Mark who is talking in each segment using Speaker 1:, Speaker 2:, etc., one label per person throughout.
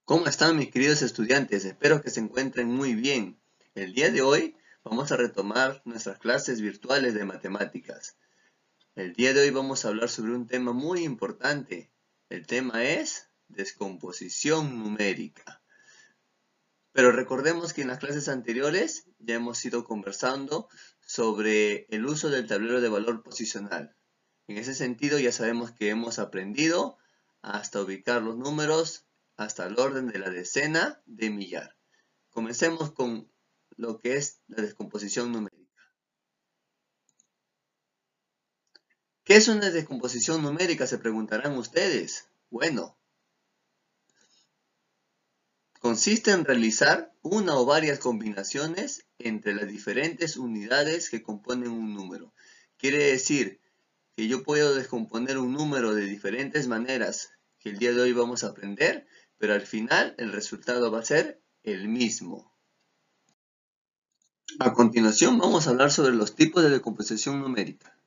Speaker 1: ¿Cómo están mis queridos estudiantes? Espero que se encuentren muy bien. El día de hoy vamos a retomar nuestras clases virtuales de matemáticas. El día de hoy vamos a hablar sobre un tema muy importante. El tema es descomposición numérica. Pero recordemos que en las clases anteriores ya hemos ido conversando sobre el uso del tablero de valor posicional. En ese sentido ya sabemos que hemos aprendido hasta ubicar los números hasta el orden de la decena de millar. Comencemos con lo que es la descomposición numérica. ¿Qué es una descomposición numérica? Se preguntarán ustedes. Bueno, consiste en realizar una o varias combinaciones entre las diferentes unidades que componen un número. Quiere decir que yo puedo descomponer un número de diferentes maneras que el día de hoy vamos a aprender, pero al final el resultado va a ser el mismo. A continuación vamos a hablar sobre los tipos de descomposición numérica.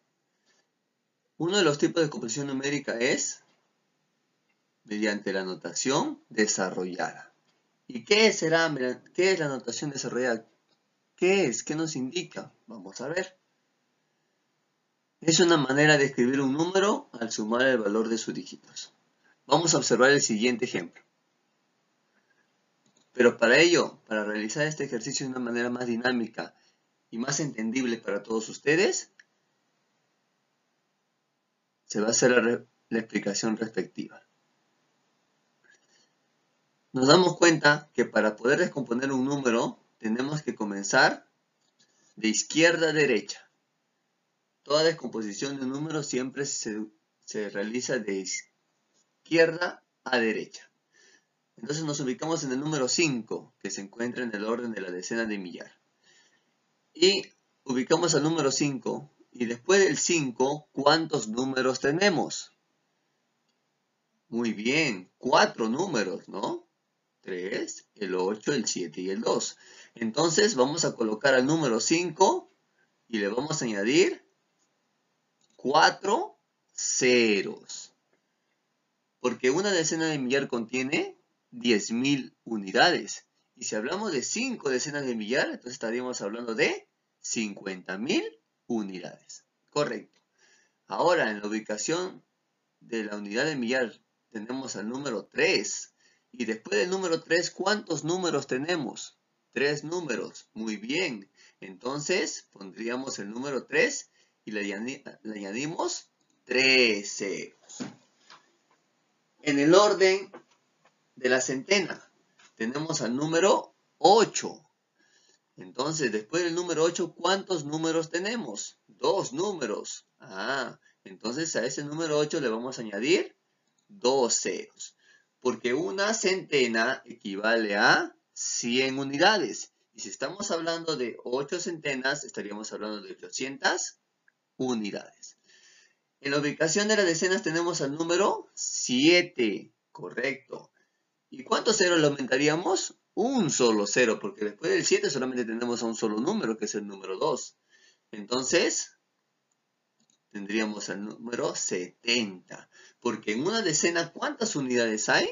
Speaker 1: Uno de los tipos de descomposición numérica es mediante la notación desarrollada. ¿Y qué es la notación desarrollada? ¿Qué es? ¿Qué nos indica? Vamos a ver. Es una manera de escribir un número al sumar el valor de sus dígitos. Vamos a observar el siguiente ejemplo. Pero para ello, para realizar este ejercicio de una manera más dinámica y más entendible para todos ustedes, se va a hacer la explicación respectiva. Nos damos cuenta que para poder descomponer un número, tenemos que comenzar de izquierda a derecha. Toda descomposición de un número siempre se realiza de izquierda a derecha. Entonces nos ubicamos en el número 5, que se encuentra en el orden de la decena de millar. Y ubicamos al número 5, y después del 5, ¿cuántos números tenemos? Muy bien, 4 números, ¿no? 3, el 8, el 7 y el 2. Entonces vamos a colocar al número 5 y le vamos a añadir 4 ceros. Porque una decena de millar contiene 10.000 unidades. Y si hablamos de 5 decenas de millar, entonces estaríamos hablando de 50.000 unidades. Correcto. Ahora, en la ubicación de la unidad de millar tenemos al número 3. Y después del número 3, ¿cuántos números tenemos? 3 números. Muy bien. Entonces, pondríamos el número 3 y le añadimos 3 ceros. En el orden de la centena, tenemos al número 8. Entonces, después del número 8, ¿cuántos números tenemos? 2 números. Entonces a ese número 8 le vamos a añadir 2 ceros. Porque una centena equivale a 100 unidades. Y si estamos hablando de 8 centenas, estaríamos hablando de 800 unidades. En la ubicación de las decenas tenemos al número 7. Correcto. ¿Y cuántos ceros le aumentaríamos? Un solo cero, porque después del 7 solamente tenemos a un solo número, que es el número 2. Entonces, tendríamos el número 70. Porque en una decena, ¿cuántas unidades hay?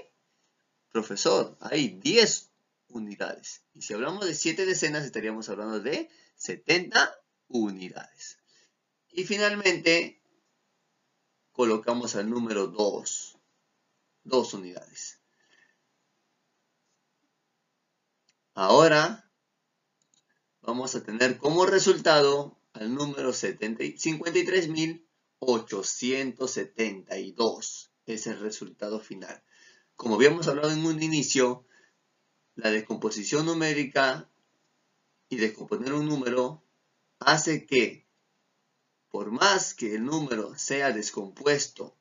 Speaker 1: Profesor, hay 10 unidades. Y si hablamos de 7 decenas, estaríamos hablando de 70 unidades. Y finalmente, colocamos al número 2. 2 unidades. Ahora, vamos a tener como resultado al número 53.872. Es el resultado final. Como habíamos hablado en un inicio, la descomposición numérica y descomponer un número hace que, por más que el número sea descompuesto,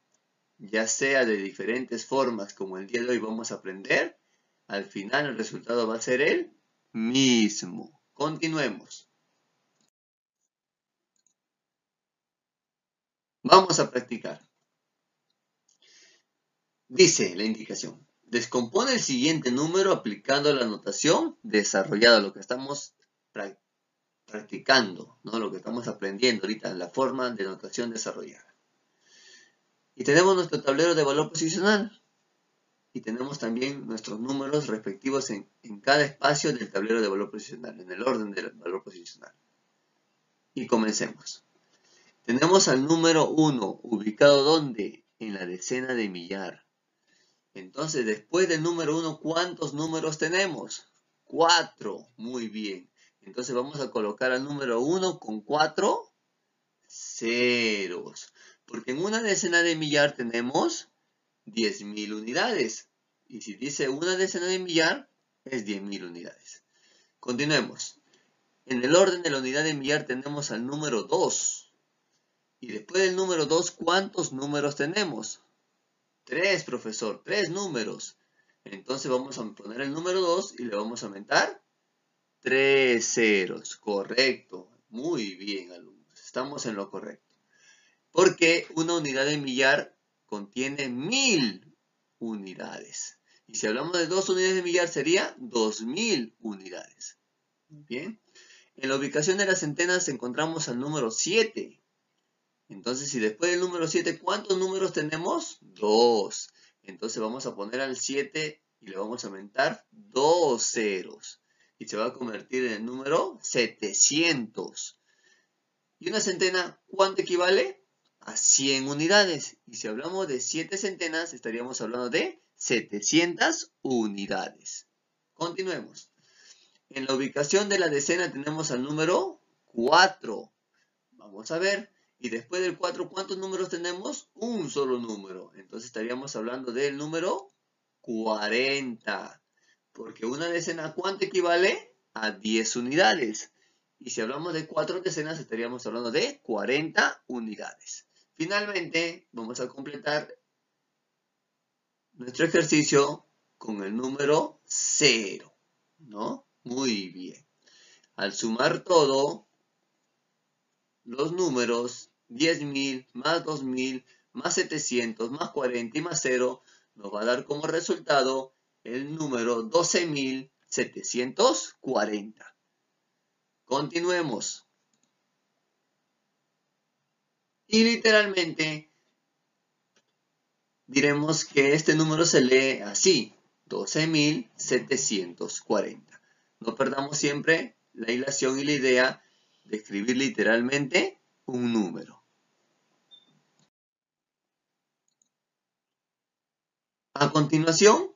Speaker 1: ya sea de diferentes formas como el día de hoy vamos a aprender, al final el resultado va a ser el mismo. Continuemos. Vamos a practicar. Dice la indicación, descompone el siguiente número aplicando la notación desarrollada, lo que estamos practicando, ¿no? Lo que estamos aprendiendo ahorita, la forma de notación desarrollada. Y tenemos nuestro tablero de valor posicional. y tenemos también nuestros números respectivos en cada espacio del tablero de valor posicional, en el orden del valor posicional. Y comencemos. Tenemos al número 1 ubicado ¿dónde? En la decena de millar. Entonces, después del número 1, ¿cuántos números tenemos? 4. Muy bien. Entonces vamos a colocar al número 1 con 4 ceros. Porque en una decena de millar tenemos 10.000 unidades. Y si dice una decena de millar, es 10.000 unidades. Continuemos. En el orden de la unidad de millar tenemos al número 2. Y después del número 2, ¿cuántos números tenemos? 3, profesor, 3 números. Entonces vamos a poner el número 2 y le vamos a aumentar 3 ceros. Correcto. Muy bien, alumnos. Estamos en lo correcto. Porque una unidad de millar contiene 1000 unidades. Y si hablamos de 2 unidades de millar sería 2000 unidades. Bien. En la ubicación de las centenas encontramos al número 7. Entonces, si después del número 7, ¿cuántos números tenemos? 2. Entonces vamos a poner al 7 y le vamos a aumentar 2 ceros. Y se va a convertir en el número 700. ¿Y una centena cuánto equivale? A 100 unidades. Y si hablamos de 7 centenas, estaríamos hablando de 700 unidades. Continuemos. En la ubicación de la decena tenemos al número 4. Vamos a ver. Y después del 4, ¿cuántos números tenemos? Un solo número. Entonces estaríamos hablando del número 40. Porque una decena, ¿cuánto equivale? A 10 unidades. Y si hablamos de 4 decenas, estaríamos hablando de 40 unidades. Finalmente, vamos a completar nuestro ejercicio con el número 0. ¿No? Muy bien. Al sumar todo, los números 10.000 más 2.000 más 700 más 40 y más 0 nos va a dar como resultado el número 12.740. Continuemos. Y literalmente diremos que este número se lee así, 12.740. No perdamos siempre la hilación y la idea de escribir literalmente un número. A continuación,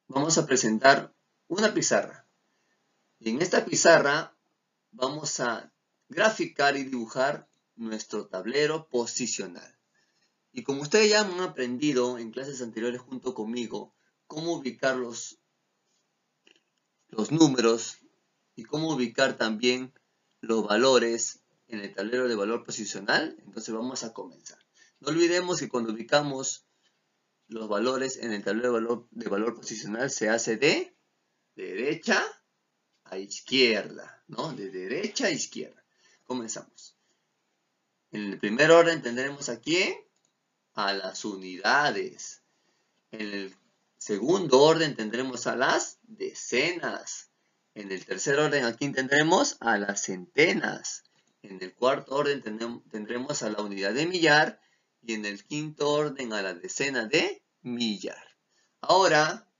Speaker 1: vamos a presentar una pizarra. Y en esta pizarra vamos a graficar y dibujar nuestro tablero posicional. Y como ustedes ya han aprendido en clases anteriores junto conmigo, cómo ubicar los números y cómo ubicar también los valores en el tablero de valor posicional, entonces vamos a comenzar. No olvidemos que cuando ubicamos los valores en el tablero de valor posicional se hace de derecha a izquierda, ¿no? De derecha a izquierda. Comenzamos. En el primer orden tendremos aquí a las unidades. En el segundo orden tendremos a las decenas. En el tercer orden aquí tendremos a las centenas. En el cuarto orden tendremos a la unidad de millar. Y en el quinto orden a la decena de millar. Ahora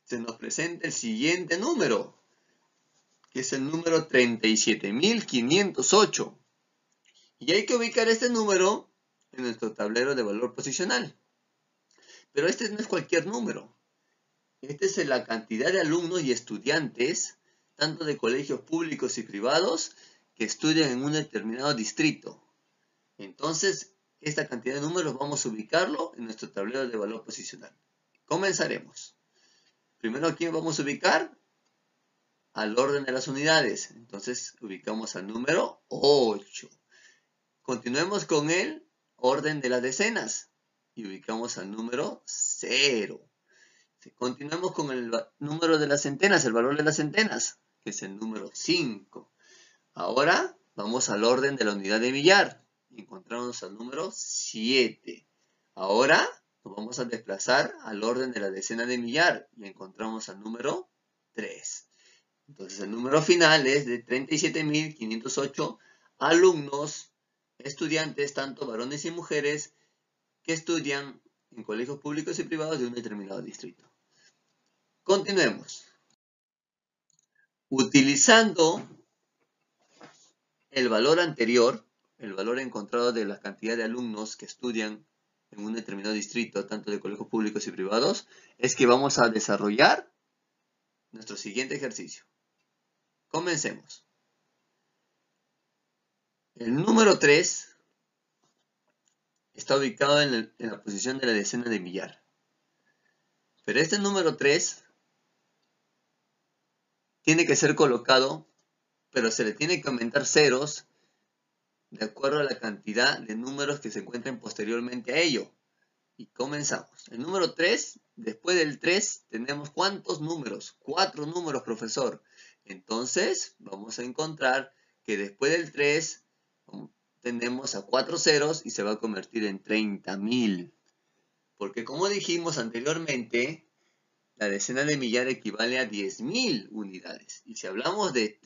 Speaker 1: se nos presenta el siguiente número, que es el número 37.508. Y hay que ubicar este número en nuestro tablero de valor posicional. Pero este no es cualquier número. Este es la cantidad de alumnos y estudiantes, tanto de colegios públicos y privados, que estudian en un determinado distrito. Entonces, esta cantidad de números vamos a ubicarlo en nuestro tablero de valor posicional. Comenzaremos. Primero, ¿a quién vamos a ubicar? Al orden de las unidades. Entonces, ubicamos al número 8. Continuemos con el orden de las decenas. Y ubicamos al número 0. Continuemos con el número de las centenas, el valor de las centenas, que es el número 5. Ahora vamos al orden de la unidad de millar. Y encontramos al número 7. Ahora nos vamos a desplazar al orden de la decena de millar. Y encontramos al número 3. Entonces el número final es de 37.508 alumnos, estudiantes, tanto varones y mujeres, que estudian en colegios públicos y privados de un determinado distrito. Continuemos. Utilizando el valor anterior, el valor encontrado de la cantidad de alumnos que estudian en un determinado distrito, tanto de colegios públicos y privados, es que vamos a desarrollar nuestro siguiente ejercicio. Comencemos. El número 3 está ubicado en la posición de la decena de millar. Pero este número 3 tiene que ser colocado, pero se le tiene que aumentar ceros de acuerdo a la cantidad de números que se encuentren posteriormente a ello. Y comenzamos. El número 3, después del 3, tenemos ¿cuántos números? 4 números, profesor. Entonces, vamos a encontrar que después del 3, tenemos a 4 ceros y se va a convertir en 30.000. Porque como dijimos anteriormente, la decena de millar equivale a 10.000 unidades. Y si hablamos de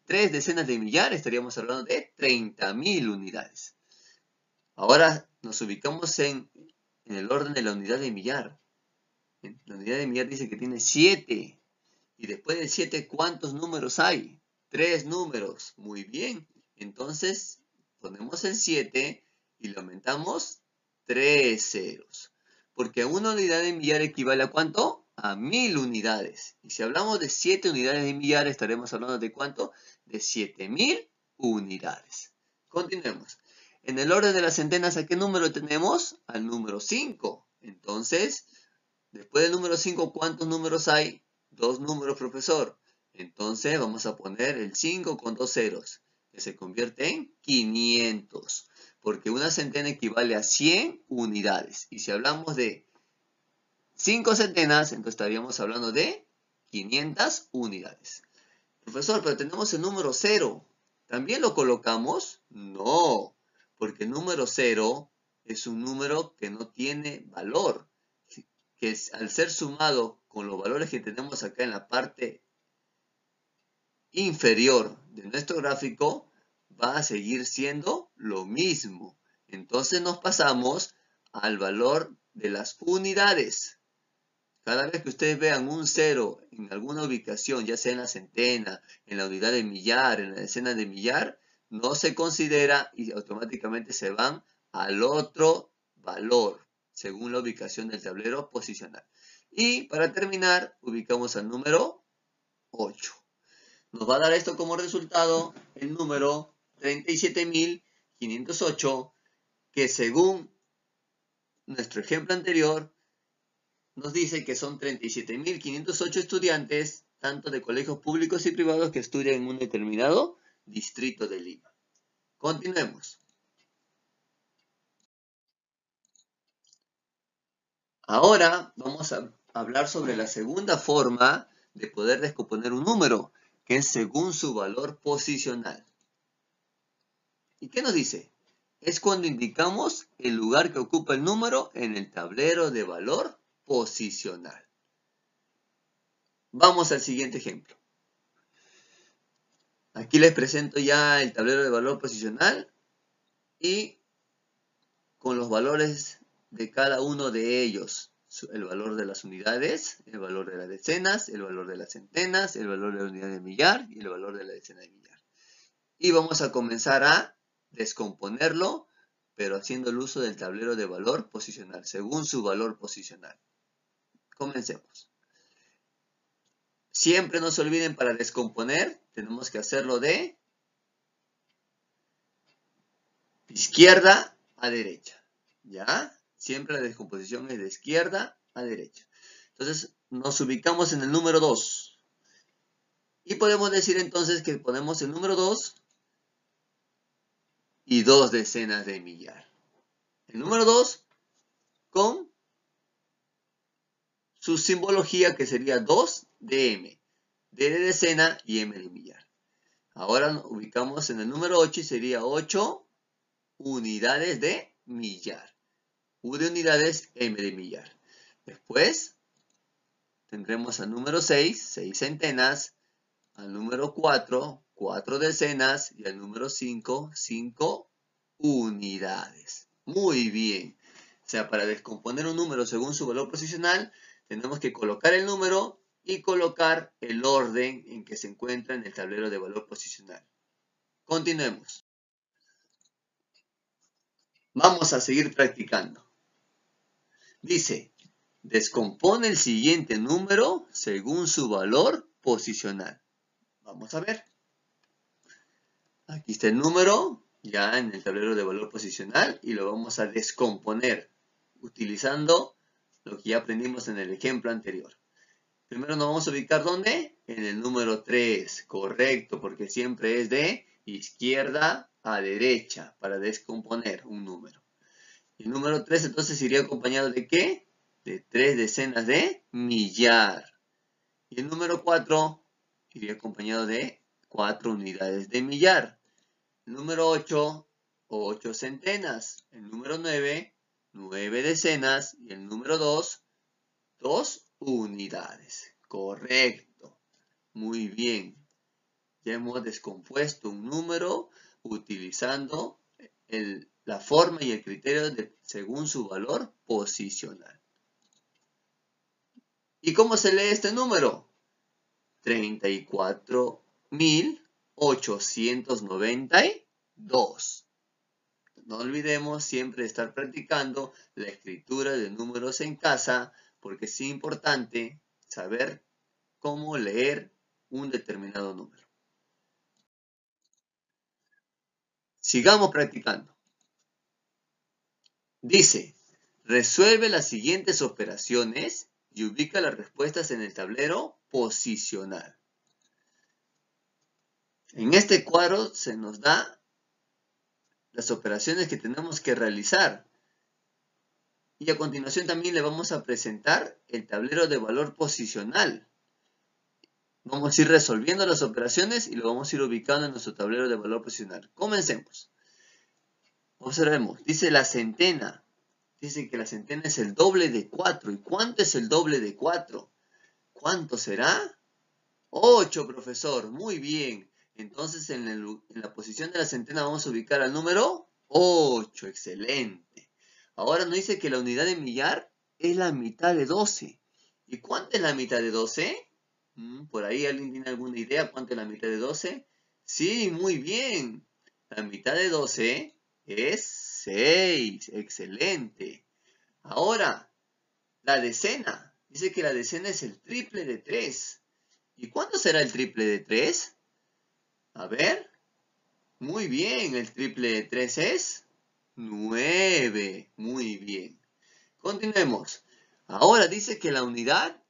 Speaker 1: 3 decenas de millar, estaríamos hablando de 30.000 unidades. Ahora nos ubicamos en el orden de la unidad de millar. La unidad de millar dice que tiene 7. Y después del 7, ¿cuántos números hay? 3 números. Muy bien. Entonces, ponemos el 7 y le aumentamos 3 ceros. Porque una unidad de millar equivale a ¿cuánto? A 1000 unidades. Y si hablamos de 7 unidades de millar, estaremos hablando de ¿cuánto? De 7000 unidades. Continuemos. En el orden de las centenas, ¿a qué número tenemos? Al número 5. Entonces, después del número 5, ¿cuántos números hay? 2 números, profesor. Entonces, vamos a poner el 5 con 2 ceros, que se convierte en 500. Porque una centena equivale a 100 unidades. Y si hablamos de 5 centenas, entonces estaríamos hablando de 500 unidades. Profesor, pero tenemos el número 0. ¿También lo colocamos? No, porque el número 0 es un número que no tiene valor, que al ser sumado con los valores que tenemos acá en la parte inferior de nuestro gráfico, va a seguir siendo lo mismo. Entonces nos pasamos al valor de las unidades. Cada vez que ustedes vean un 0 en alguna ubicación, ya sea en la centena, en la unidad de millar, en la decena de millar, no se considera y automáticamente se van al otro valor, según la ubicación del tablero posicional. Y para terminar, ubicamos al número 8. Nos va a dar esto como resultado el número 37.508, que según nuestro ejemplo anterior, nos dice que son 37.508 estudiantes, tanto de colegios públicos y privados que estudian en un determinado distrito de Lima. Continuemos. Ahora vamos a hablar sobre la segunda forma de poder descomponer un número, que es según su valor posicional. ¿Y qué nos dice? Es cuando indicamos el lugar que ocupa el número en el tablero de valor posicional. Vamos al siguiente ejemplo. Aquí les presento ya el tablero de valor posicional y con los valores de cada uno de ellos. El valor de las unidades, el valor de las decenas, el valor de las centenas, el valor de la unidad de millar y el valor de la decena de millar. Y vamos a comenzar a descomponerlo, pero haciendo el uso del tablero de valor posicional, según su valor posicional. Comencemos. Siempre no se olviden, para descomponer, tenemos que hacerlo de izquierda a derecha. ¿Ya? Siempre la descomposición es de izquierda a derecha. Entonces, nos ubicamos en el número 2. Y podemos decir entonces que ponemos el número 2 y 2 decenas de millar. El número 2 con su simbología, que sería 2 de M. D de decena y M de millar. Ahora nos ubicamos en el número 8 y sería 8 unidades de millar. U de unidades, M de millar. Después tendremos al número 6, 6 centenas. Al número 4, 4 decenas. Y al número 5, 5 unidades. Muy bien. O sea, para descomponer un número según su valor posicional, tenemos que colocar el número y colocar el orden en que se encuentra en el tablero de valor posicional. Continuemos. Vamos a seguir practicando. Dice, descompone el siguiente número según su valor posicional. Vamos a ver. Aquí está el número, ya en el tablero de valor posicional, y lo vamos a descomponer utilizando lo que ya aprendimos en el ejemplo anterior. Primero nos vamos a ubicar ¿dónde? En el número 3, correcto, porque siempre es de izquierda a derecha para descomponer un número. El número 3 entonces iría acompañado ¿de qué? De 3 decenas de millar. Y el número 4 iría acompañado de 4 unidades de millar. El número 8, 8 centenas. El número 9, 9 decenas. Y el número 2, 2 unidades. Correcto. Muy bien. Ya hemos descompuesto un número utilizando la forma y el criterio según su valor posicional. ¿Y cómo se lee este número? 34.892. No olvidemos siempre estar practicando la escritura de números en casa, porque es importante saber cómo leer un determinado número. Sigamos practicando. Dice, resuelve las siguientes operaciones y ubica las respuestas en el tablero posicional. En este cuadro se nos da las operaciones que tenemos que realizar. Y a continuación también le vamos a presentar el tablero de valor posicional. Vamos a ir resolviendo las operaciones y lo vamos a ir ubicando en nuestro tablero de valor posicional. Comencemos. Observemos, dice la centena. Dice que la centena es el doble de 4. ¿Y cuánto es el doble de 4? ¿Cuánto será? 8, profesor. Muy bien. Entonces en la posición de la centena vamos a ubicar al número 8. Excelente. Ahora nos dice que la unidad de millar es la mitad de 12. ¿Y cuánto es la mitad de 12? ¿Por ahí alguien tiene alguna idea cuánto es la mitad de 12? Sí, muy bien. La mitad de 12 es 6. Excelente. Ahora, la decena. Dice que la decena es el triple de 3. ¿Y cuánto será el triple de 3? A ver. Muy bien, el triple de 3 es 9. Muy bien. Continuemos. Ahora dice que la unidad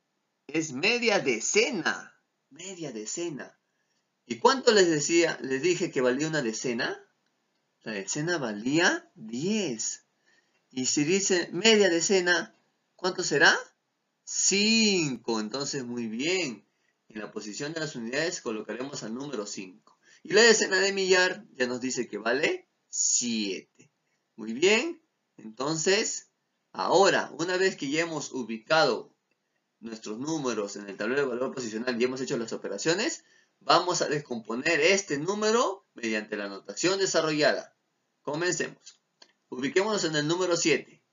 Speaker 1: es media decena. Media decena. ¿Y cuánto les dije que valía una decena? La decena valía 10. Y si dice media decena, ¿cuánto será? 5. Entonces, muy bien. En la posición de las unidades colocaremos al número 5. Y la decena de millar ya nos dice que vale 7. Muy bien. Entonces, ahora, una vez que ya hemos ubicado nuestros números en el tablero de valor posicional y hemos hecho las operaciones, vamos a descomponer este número mediante la notación desarrollada. Comencemos. Ubiquémonos en el número 7.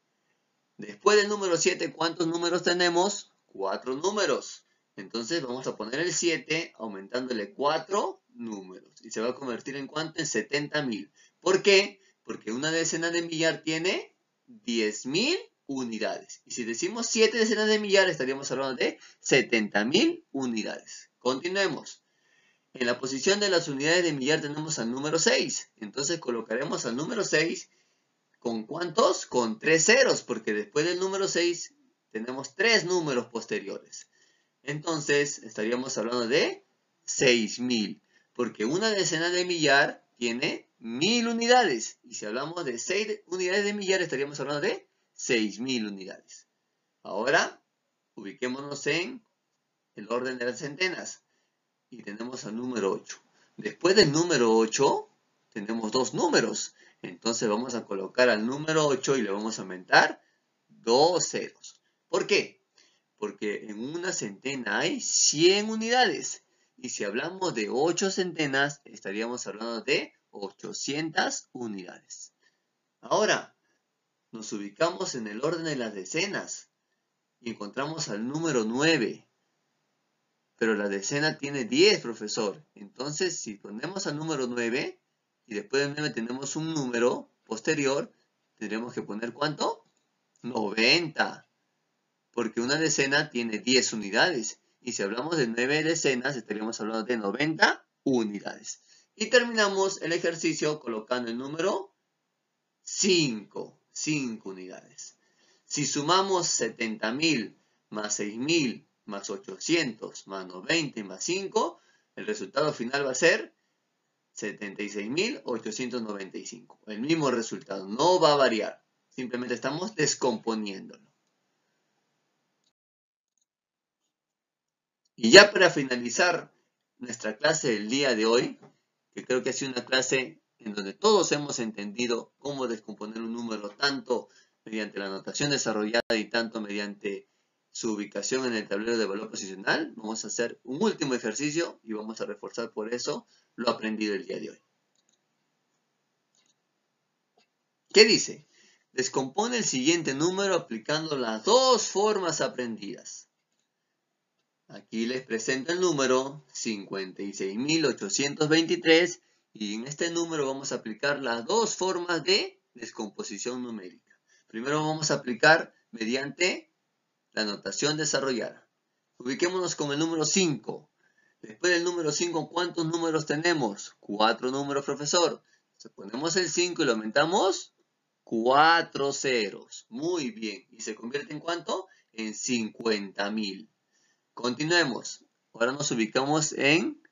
Speaker 1: Después del número 7, ¿cuántos números tenemos? 4 números. Entonces vamos a poner el 7 aumentándole 4 números. Y se va a convertir en ¿cuánto? En 70.000. ¿Por qué? Porque una decena de millar tiene 10.000 unidades. Y si decimos 7 decenas de millar, estaríamos hablando de 70.000 unidades. Continuemos. En la posición de las unidades de millar tenemos al número 6. Entonces colocaremos al número 6. ¿Con cuántos? Con 3 ceros, porque después del número 6 tenemos 3 números posteriores. Entonces estaríamos hablando de 6.000, porque una decena de millar tiene 1.000 unidades. Y si hablamos de 6 unidades de millar, estaríamos hablando de 6.000 unidades. Ahora, ubiquémonos en el orden de las centenas. Y tenemos al número 8. Después del número 8, tenemos 2 números. Entonces vamos a colocar al número 8 y le vamos a aumentar 2 ceros. ¿Por qué? Porque en una centena hay 100 unidades. Y si hablamos de 8 centenas, estaríamos hablando de 800 unidades. Ahora, nos ubicamos en el orden de las decenas y encontramos al número 9. Pero la decena tiene 10, profesor. Entonces, si ponemos al número 9 y después del 9 tenemos un número posterior, tendremos que poner ¿cuánto? 90. Porque una decena tiene 10 unidades. Y si hablamos de 9 decenas, estaríamos hablando de 90 unidades. Y terminamos el ejercicio colocando el número 5. 5 unidades. Si sumamos 70.000 más 6.000 más 800 más 90 y más 5, el resultado final va a ser 76.895. El mismo resultado, no va a variar. Simplemente estamos descomponiéndolo. Y ya para finalizar nuestra clase del día de hoy, que creo que ha sido una clase en donde todos hemos entendido cómo descomponer un número tanto mediante la notación desarrollada y tanto mediante su ubicación en el tablero de valor posicional, vamos a hacer un último ejercicio y vamos a reforzar por eso lo aprendido el día de hoy. ¿Qué dice? Descompone el siguiente número aplicando las dos formas aprendidas. Aquí les presento el número 56.823 y en este número vamos a aplicar las dos formas de descomposición numérica. Primero vamos a aplicar mediante la notación desarrollada. Ubiquémonos con el número 5. Después del número 5, ¿cuántos números tenemos? 4 números, profesor. Entonces ponemos el 5 y lo aumentamos 4 ceros. Muy bien. ¿Y se convierte en cuánto? En 50.000. Continuemos. Ahora nos ubicamos en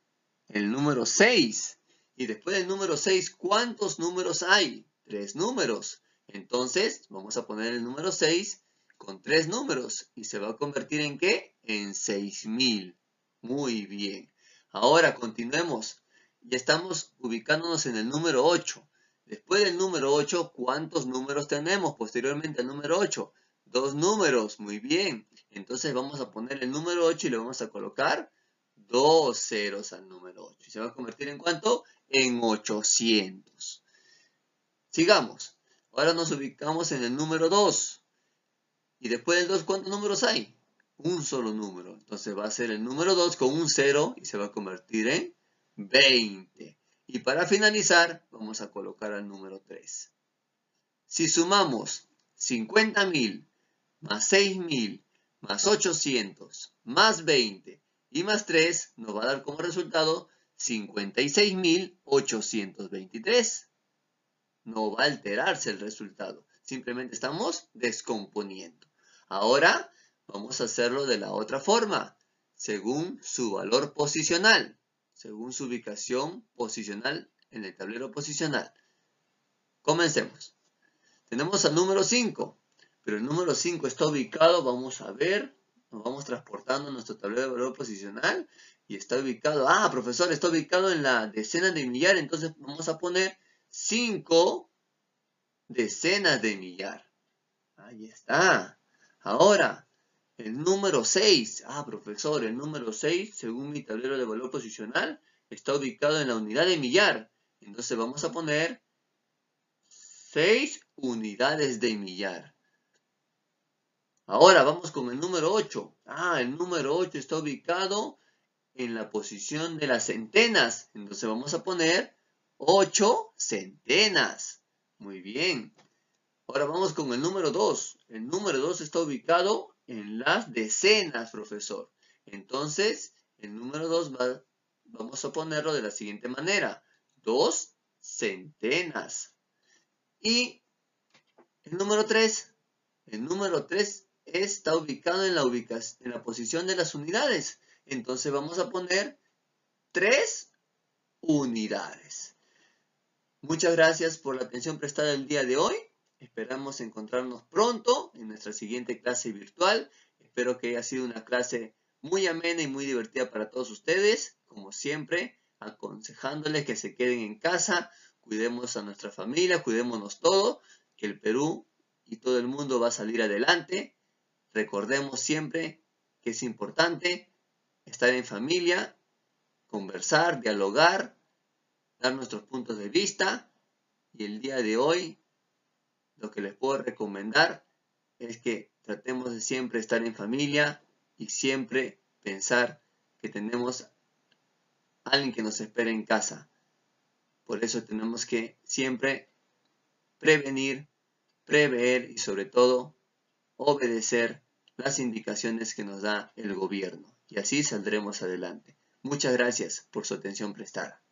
Speaker 1: el número 6. Y después del número 6, ¿cuántos números hay? 3 números. Entonces, vamos a poner el número 6 con 3 números. ¿Y se va a convertir en qué? En 6.000. Muy bien. Ahora continuemos. Ya estamos ubicándonos en el número 8. Después del número 8, ¿cuántos números tenemos posteriormente al número 8? 2 números. Muy bien. Entonces vamos a poner el número 8 y le vamos a colocar 2 ceros al número 8. ¿Y se va a convertir en cuánto? En 800. Sigamos. Ahora nos ubicamos en el número 2. Y después del 2, ¿cuántos números hay? Un solo número. Entonces va a ser el número 2 con un 0 y se va a convertir en 20. Y para finalizar, vamos a colocar al número 3. Si sumamos 50.000 más 6.000 más 800 más 20 y más 3, nos va a dar como resultado 56.823. No va a alterarse el resultado. Simplemente estamos descomponiendo. Ahora vamos a hacerlo de la otra forma, según su valor posicional, según su ubicación posicional en el tablero posicional. Comencemos. Tenemos al número 5, pero el número 5 está ubicado, vamos a ver, nos vamos transportando a nuestro tablero de valor posicional y está ubicado, profesor, está ubicado en la decena de millar, entonces vamos a poner 5 decenas de millar. Ahí está. Ahora, el número 6. Profesor, el número 6, según mi tablero de valor posicional, está ubicado en la unidad de millar. Entonces vamos a poner 6 unidades de millar. Ahora vamos con el número 8. El número 8 está ubicado en la posición de las centenas. Entonces vamos a poner 8 centenas. Muy bien. Ahora vamos con el número 2. El número 2 está ubicado en las decenas, profesor. Entonces, el número 2 vamos a ponerlo de la siguiente manera. 2 centenas. Y el número 3. El número 3 está ubicado en la posición de las unidades. Entonces vamos a poner 3 unidades. Muchas gracias por la atención prestada el día de hoy. Esperamos encontrarnos pronto en nuestra siguiente clase virtual. Espero que haya sido una clase muy amena y muy divertida para todos ustedes. Como siempre, aconsejándoles que se queden en casa, cuidemos a nuestra familia, cuidémonos todos, que el Perú y todo el mundo va a salir adelante. Recordemos siempre que es importante estar en familia, conversar, dialogar, dar nuestros puntos de vista. Y el día de hoy lo que les puedo recomendar es que tratemos de siempre estar en familia y siempre pensar que tenemos a alguien que nos espera en casa. Por eso tenemos que siempre prevenir, prever y sobre todo obedecer las indicaciones que nos da el gobierno. Y así saldremos adelante. Muchas gracias por su atención prestada.